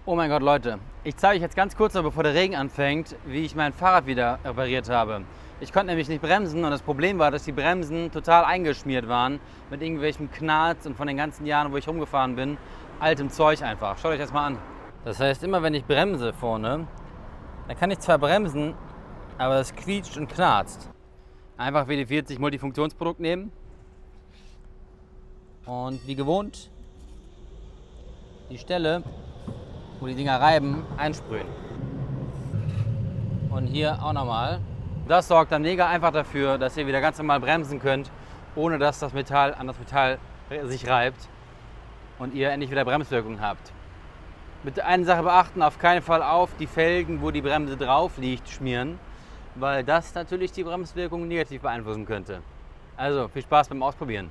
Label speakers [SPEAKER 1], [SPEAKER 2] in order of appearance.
[SPEAKER 1] Oh mein Gott, Leute, ich zeige euch jetzt ganz kurz noch, bevor der Regen anfängt, wie ich mein Fahrrad wieder repariert habe. Ich konnte nämlich nicht bremsen und das Problem war, dass die Bremsen total eingeschmiert waren mit irgendwelchem Knarz und von den ganzen Jahren, wo ich rumgefahren bin, altem Zeug einfach. Schaut euch das mal an. Das heißt, immer wenn ich bremse vorne, dann kann ich zwar bremsen, aber das quietscht und knarzt. Einfach WD-40 Multifunktionsprodukt nehmen und wie gewohnt die Stelle, wo die Dinger reiben, einsprühen. Und hier auch nochmal. Das sorgt dann mega einfach dafür, dass ihr wieder ganz normal bremsen könnt, ohne dass das Metall an das Metall sich reibt und ihr endlich wieder Bremswirkung habt. Bitte eine Sache beachten, auf keinen Fall auf die Felgen, wo die Bremse drauf liegt, schmieren, weil das natürlich die Bremswirkung negativ beeinflussen könnte. Also viel Spaß beim Ausprobieren.